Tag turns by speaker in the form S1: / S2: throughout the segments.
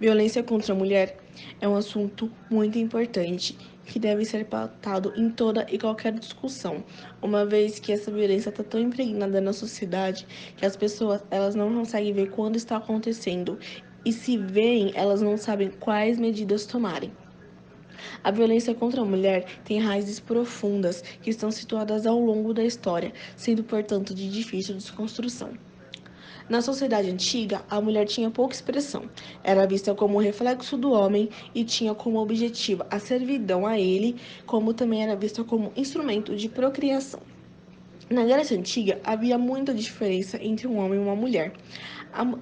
S1: Violência contra a mulher é um assunto muito importante que deve ser pautado em toda e qualquer discussão, uma vez que essa violência está tão impregnada na sociedade que as pessoas elas não conseguem ver quando está acontecendo e se veem, elas não sabem quais medidas tomarem. A violência contra a mulher tem raízes profundas que estão situadas ao longo da história, sendo, portanto, de difícil desconstrução. Na sociedade antiga, a mulher tinha pouca expressão. Era vista como um reflexo do homem e tinha como objetivo a servidão a ele, como também era vista como instrumento de procriação. Na Grécia Antiga, havia muita diferença entre um homem e uma mulher.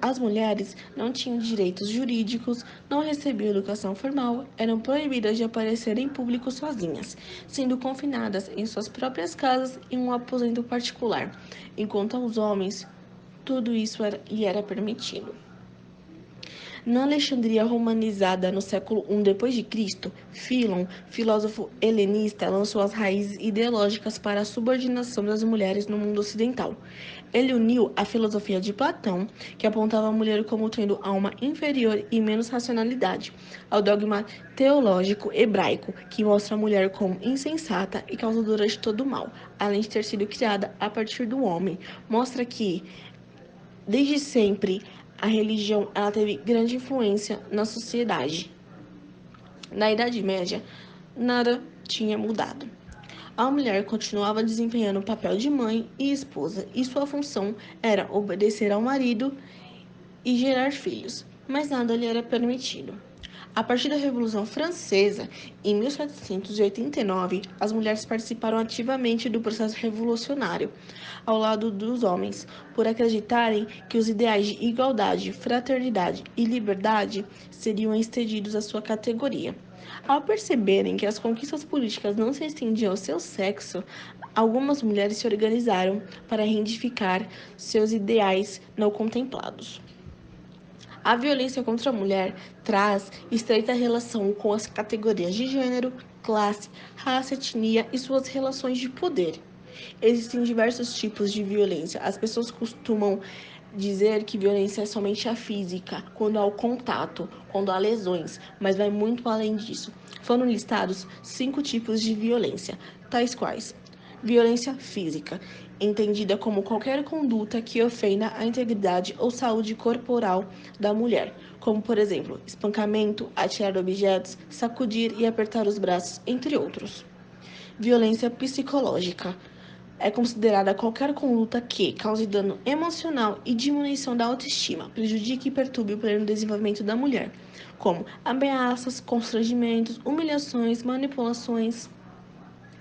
S1: As mulheres não tinham direitos jurídicos, não recebiam educação formal, eram proibidas de aparecer em público sozinhas, sendo confinadas em suas próprias casas em um aposento particular, enquanto aos homens tudo isso lhe era permitido. Na Alexandria romanizada no século I d.C., Filon, filósofo helenista, lançou as raízes ideológicas para a subordinação das mulheres no mundo ocidental. Ele uniu a filosofia de Platão, que apontava a mulher como tendo alma inferior e menos racionalidade, ao dogma teológico hebraico, que mostra a mulher como insensata e causadora de todo mal, além de ter sido criada a partir do homem. Mostra que desde sempre, a religião ela teve grande influência na sociedade. Na Idade Média, nada tinha mudado. A mulher continuava desempenhando o papel de mãe e esposa, e sua função era obedecer ao marido e gerar filhos, mas nada lhe era permitido. A partir da Revolução Francesa, em 1789, as mulheres participaram ativamente do processo revolucionário, ao lado dos homens, por acreditarem que os ideais de igualdade, fraternidade e liberdade seriam estendidos à sua categoria. Ao perceberem que as conquistas políticas não se estendiam ao seu sexo, algumas mulheres se organizaram para reivindicar seus ideais não contemplados. A violência contra a mulher traz estreita relação com as categorias de gênero, classe, raça, etnia e suas relações de poder. Existem diversos tipos de violência. As pessoas costumam dizer que violência é somente a física, quando há o contato, quando há lesões, mas vai muito além disso. Foram listados 5 tipos de violência, tais quais: violência física, entendida como qualquer conduta que ofenda a integridade ou saúde corporal da mulher, como, por exemplo, espancamento, atirar objetos, sacudir e apertar os braços, entre outros. Violência psicológica é considerada qualquer conduta que cause dano emocional e diminuição da autoestima, prejudique e perturbe o pleno desenvolvimento da mulher, como ameaças, constrangimentos, humilhações, manipulações.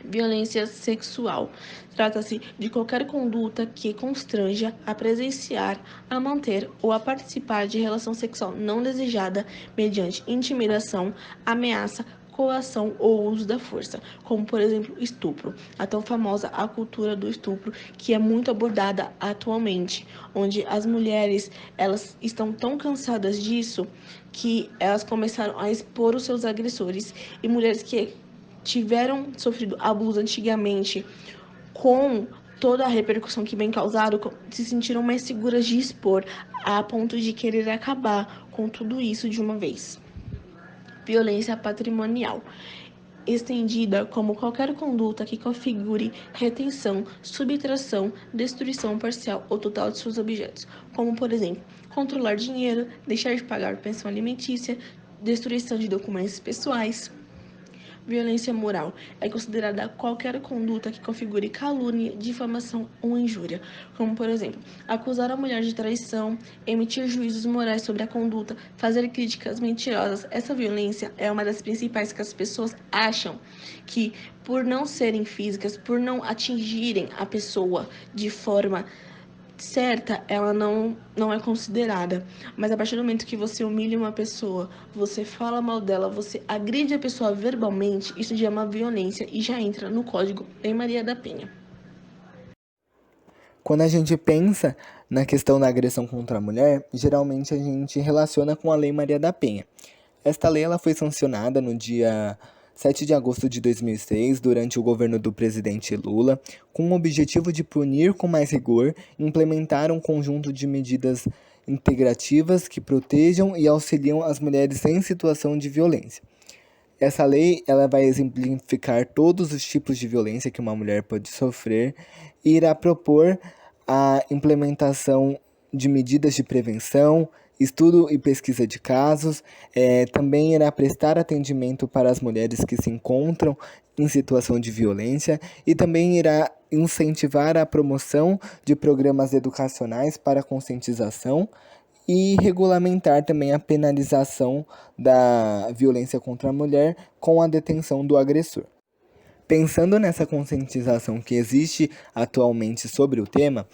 S1: Violência sexual. Trata-se de qualquer conduta que constranja a presenciar, a manter ou a participar de relação sexual não desejada mediante intimidação, ameaça, coação ou uso da força, como por exemplo estupro, a tão famosa a cultura do estupro que é muito abordada atualmente, onde as mulheres elas estão tão cansadas disso que elas começaram a expor os seus agressores e mulheres que tiveram sofrido abuso antigamente, com toda a repercussão que vem causado, se sentiram mais seguras de expor, a ponto de querer acabar com tudo isso de uma vez. Violência patrimonial, estendida como qualquer conduta que configure retenção, subtração, destruição parcial ou total de seus objetos, como, por exemplo, controlar dinheiro, deixar de pagar pensão alimentícia, destruição de documentos pessoais. Violência moral é considerada qualquer conduta que configure calúnia, difamação ou injúria, como, por exemplo, acusar a mulher de traição, emitir juízos morais sobre a conduta, fazer críticas mentirosas. Essa violência é uma das principais que as pessoas acham que, por não serem físicas, por não atingirem a pessoa de forma certa, ela não é considerada. Mas a partir do momento que você humilha uma pessoa, você fala mal dela, você agride a pessoa verbalmente, isso já é uma violência e já entra no Código Lei Maria da Penha.
S2: Quando a gente pensa na questão da agressão contra a mulher, geralmente a gente relaciona com a Lei Maria da Penha. Esta lei ela foi sancionada no dia 7 de agosto de 2006, durante o governo do presidente Lula, com o objetivo de punir com mais rigor e implementar um conjunto de medidas integrativas que protejam e auxiliam as mulheres em situação de violência. Essa lei ela vai exemplificar todos os tipos de violência que uma mulher pode sofrer e irá propor a implementação de medidas de prevenção, estudo e pesquisa de casos, também irá prestar atendimento para as mulheres que se encontram em situação de violência e também irá incentivar a promoção de programas educacionais para conscientização e regulamentar também a penalização da violência contra a mulher com a detenção do agressor. Pensando nessa conscientização que existe atualmente sobre o tema,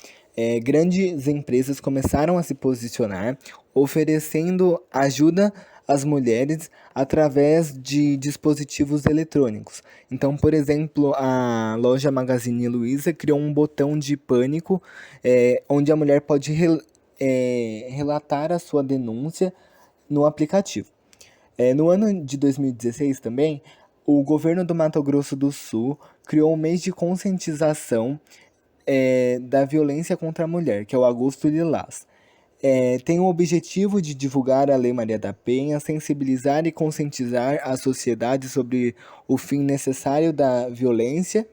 S2: grandes empresas começaram a se posicionar, oferecendo ajuda às mulheres através de dispositivos eletrônicos. Então, por exemplo, a loja Magazine Luiza criou um botão de pânico, onde a mulher pode relatar a sua denúncia no aplicativo. No ano de 2016 também, o governo do Mato Grosso do Sul criou um mês de conscientização da violência contra a mulher, que é o Agosto Lilás. Tem o objetivo de divulgar a Lei Maria da Penha, sensibilizar e conscientizar a sociedade sobre o fim necessário da violência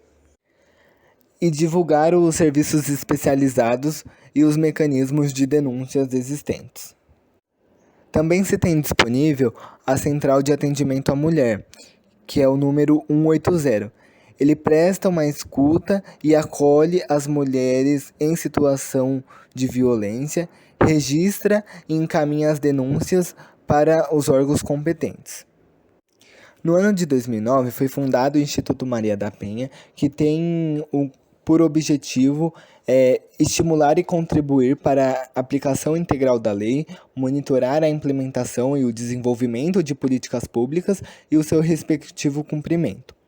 S2: e divulgar os serviços especializados e os mecanismos de denúncias existentes. Também se tem disponível a Central de Atendimento à Mulher, que é o número 180. Ele presta uma escuta e acolhe as mulheres em situação de violência, registra e encaminha as denúncias para os órgãos competentes. No ano de 2009, foi fundado o Instituto Maria da Penha, que tem por objetivo estimular e contribuir para a aplicação integral da lei, monitorar a implementação e o desenvolvimento de políticas públicas e o seu respectivo cumprimento.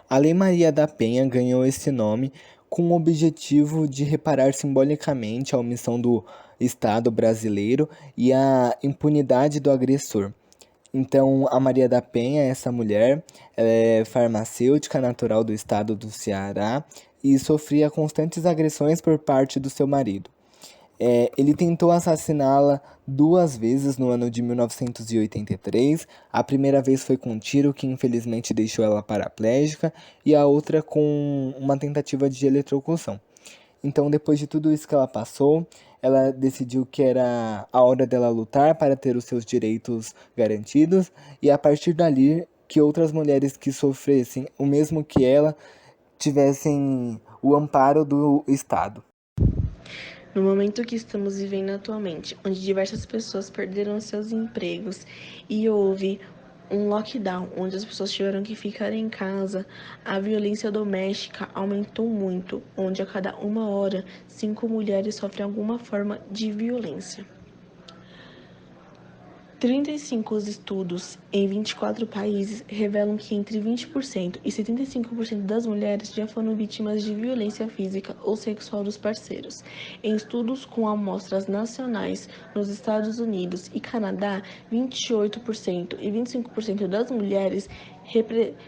S2: A Lei Maria da Penha ganhou esse nome com o objetivo de reparar simbolicamente a omissão do Estado brasileiro e a impunidade do agressor. Então, a Maria da Penha, essa mulher, ela é farmacêutica natural do estado do Ceará e sofria constantes agressões por parte do seu marido. Ele tentou assassiná-la 2 vezes no ano de 1983. A primeira vez foi com um tiro que infelizmente deixou ela paraplégica e a outra com uma tentativa de eletrocução. Então, depois de tudo isso que ela passou, ela decidiu que era a hora dela lutar para ter os seus direitos garantidos e a partir dali que outras mulheres que sofressem o mesmo que ela tivessem o amparo do Estado.
S1: No momento que estamos vivendo atualmente, onde diversas pessoas perderam seus empregos e houve um lockdown, onde as pessoas tiveram que ficar em casa, a violência doméstica aumentou muito, onde a cada 1 hora, 5 mulheres sofrem alguma forma de violência. 35 estudos em 24 países revelam que entre 20% e 75% das mulheres já foram vítimas de violência física ou sexual dos parceiros. Em estudos com amostras nacionais nos Estados Unidos e Canadá, 28% e 25% das mulheres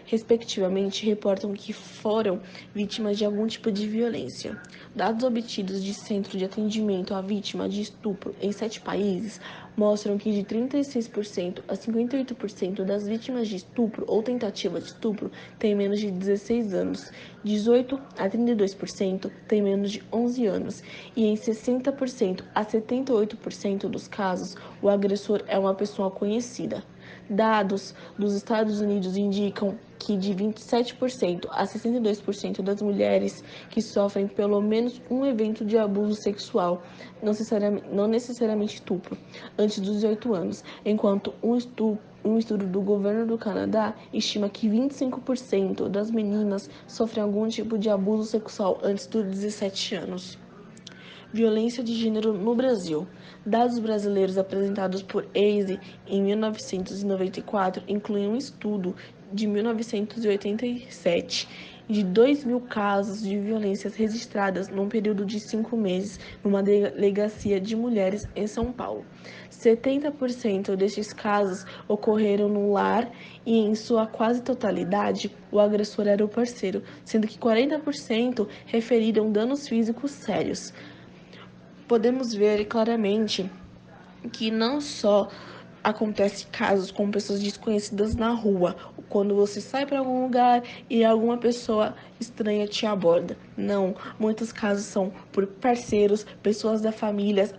S1: respectivamente, reportam que foram vítimas de algum tipo de violência. Dados obtidos de Centro de Atendimento à Vítima de Estupro em 7 países mostram que de 36% a 58% das vítimas de estupro ou tentativa de estupro têm menos de 16 anos, 18% a 32% têm menos de 11 anos e em 60% a 78% dos casos o agressor é uma pessoa conhecida. Dados dos Estados Unidos indicam que de 27% a 62% das mulheres que sofrem pelo menos um evento de abuso sexual, não necessariamente estupro, antes dos 18 anos, enquanto um estudo do governo do Canadá estima que 25% das meninas sofrem algum tipo de abuso sexual antes dos 17 anos. Violência de gênero no Brasil. Dados brasileiros apresentados por EISE em 1994 incluem um estudo de 1987 de 2.000 casos de violências registradas num período de 5 meses numa delegacia de mulheres em São Paulo. 70% destes casos ocorreram no lar e, em sua quase totalidade, o agressor era o parceiro, sendo que 40% referiram danos físicos sérios. podemos ver claramente que não só acontece casos com pessoas desconhecidas na rua, quando você sai para algum lugar e alguma pessoa estranha te aborda. Não, muitos casos são por parceiros, pessoas da família,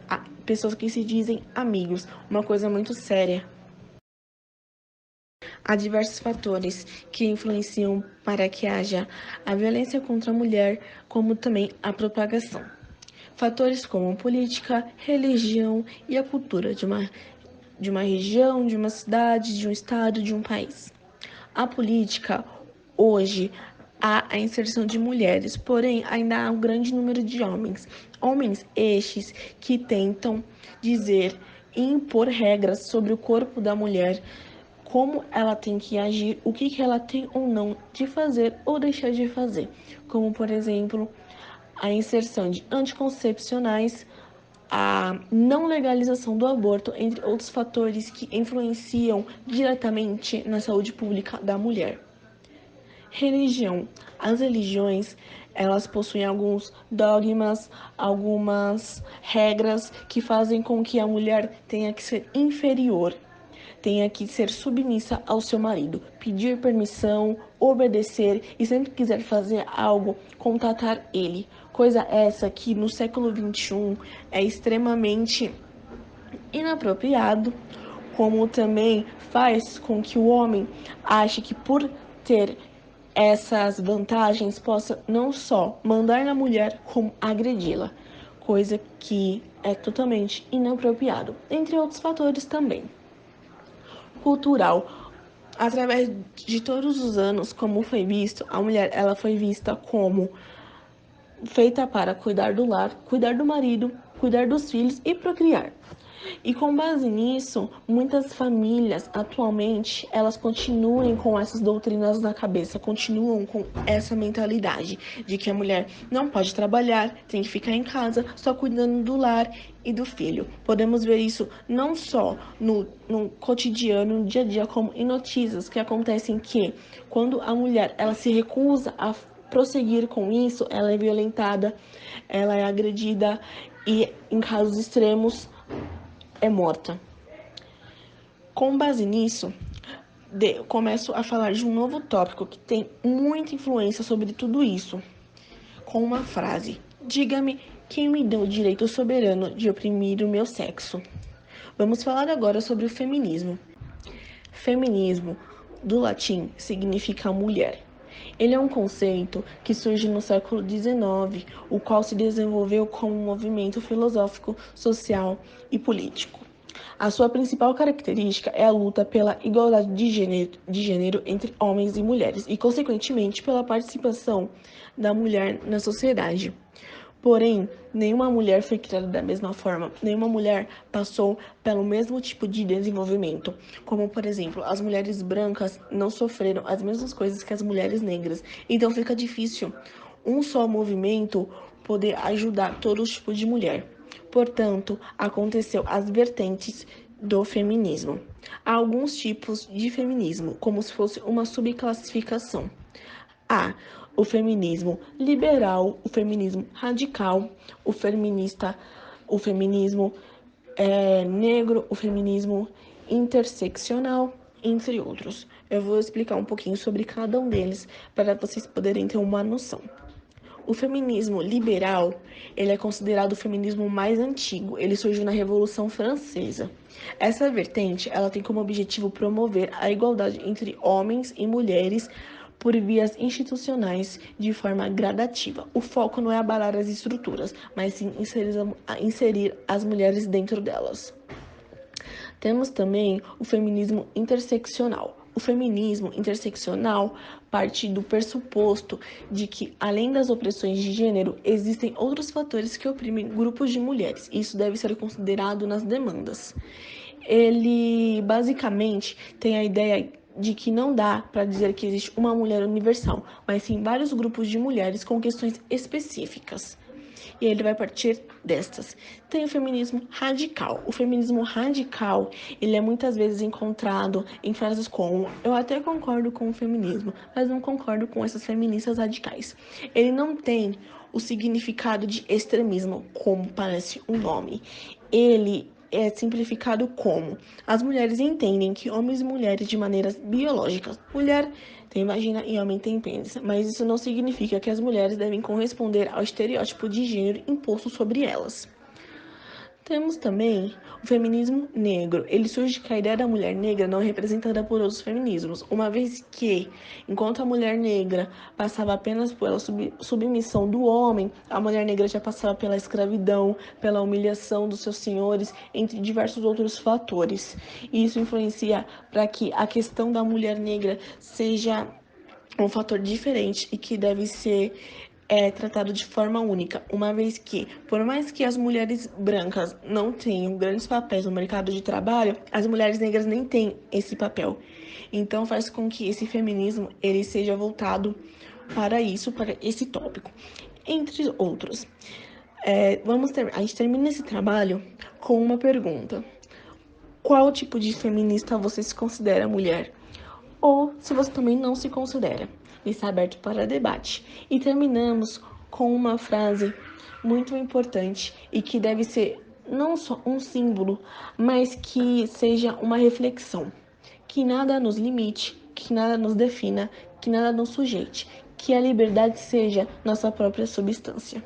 S1: pessoas que se dizem amigos, uma coisa muito séria. Há diversos fatores que influenciam para que haja a violência contra a mulher, como também a propagação. Fatores como política, religião e a cultura de uma região, de uma cidade, de um estado, de um país. A política, hoje, há a inserção de mulheres, porém ainda há um grande número de homens. Homens estes que tentam dizer e impor regras sobre o corpo da mulher, como ela tem que agir, o que ela tem ou não de fazer ou deixar de fazer. Como, por exemplo, a inserção de anticoncepcionais, a não legalização do aborto, entre outros fatores que influenciam diretamente na saúde pública da mulher. Religião. As religiões, elas possuem alguns dogmas, algumas regras que fazem com que a mulher tenha que ser inferior, tenha que ser submissa ao seu marido, pedir permissão, obedecer e sempre que quiser fazer algo, contatar ele. Coisa essa que no século XXI é extremamente inapropriado, como também faz com que o homem ache que por ter essas vantagens possa não só mandar na mulher, como agredi-la, coisa que é totalmente inapropriado, entre outros fatores também. Cultural. Através de todos os anos, como foi visto, a mulher ela foi vista como feita para cuidar do lar, cuidar do marido, cuidar dos filhos e procriar. E com base nisso, muitas famílias atualmente elas continuam com essas doutrinas na cabeça, continuam com essa mentalidade de que a mulher não pode trabalhar, tem que ficar em casa só cuidando do lar e do filho. Podemos ver isso não só no cotidiano, no dia a dia, como em notícias que acontecem que quando a mulher ela se recusa a prosseguir com isso, ela é violentada, ela é agredida e, em casos extremos, é morta. Com base nisso, começo a falar de um novo tópico que tem muita influência sobre tudo isso, com uma frase: diga-me quem me deu o direito soberano de oprimir o meu sexo. Vamos falar agora sobre o feminismo. Feminismo, do latim, significa mulher. Ele é um conceito que surge no século XIX, o qual se desenvolveu como um movimento filosófico, social e político. A sua principal característica é a luta pela igualdade de gênero entre homens e mulheres e, consequentemente, pela participação da mulher na sociedade. Porém, nenhuma mulher foi criada da mesma forma, nenhuma mulher passou pelo mesmo tipo de desenvolvimento. Como, por exemplo, as mulheres brancas não sofreram as mesmas coisas que as mulheres negras. Então fica difícil um só movimento poder ajudar todo tipo de mulher. Portanto, aconteceu as vertentes do feminismo. Há alguns tipos de feminismo, como se fosse uma subclassificação. Há o feminismo liberal, o feminismo radical, o feminista, o feminismo negro, o feminismo interseccional, entre outros. Eu vou explicar um pouquinho sobre cada um deles para vocês poderem ter uma noção. O feminismo liberal, ele é considerado o feminismo mais antigo. Ele surgiu na Revolução Francesa. Essa vertente, ela tem como objetivo promover a igualdade entre homens e mulheres por vias institucionais de forma gradativa. O foco não é abalar as estruturas, mas sim inserir as mulheres dentro delas. Temos também o feminismo interseccional. O feminismo interseccional parte do pressuposto de que, além das opressões de gênero, existem outros fatores que oprimem grupos de mulheres. Isso deve ser considerado nas demandas. Ele, basicamente, tem a ideia de que não dá para dizer que existe uma mulher universal, mas sim vários grupos de mulheres com questões específicas. E ele vai partir destas. Tem o feminismo radical. O feminismo radical, ele é muitas vezes encontrado em frases como: eu até concordo com o feminismo, mas não concordo com essas feministas radicais. Ele não tem o significado de extremismo, como parece o nome. Ele é simplificado como: as mulheres entendem que homens e mulheres de maneiras biológicas, mulher tem vagina e homem tem pênis, mas isso não significa que as mulheres devem corresponder ao estereótipo de gênero imposto sobre elas. Temos também o feminismo negro. Ele surge com a ideia da mulher negra não representada por outros feminismos, uma vez que, enquanto a mulher negra passava apenas pela submissão do homem, a mulher negra já passava pela escravidão, pela humilhação dos seus senhores, entre diversos outros fatores. E isso influencia para que a questão da mulher negra seja um fator diferente e que deve ser tratado de forma única, uma vez que, por mais que as mulheres brancas não tenham grandes papéis no mercado de trabalho, as mulheres negras nem têm esse papel. Então faz com que esse feminismo ele seja voltado para isso, para esse tópico, entre outros. A gente termina esse trabalho com uma pergunta: qual tipo de feminista você se considera mulher? Ou se você também não se considera. Está aberto para debate. E terminamos com uma frase muito importante e que deve ser não só um símbolo, mas que seja uma reflexão. Que nada nos limite, que nada nos defina, que nada nos sujeite, que a liberdade seja nossa própria substância.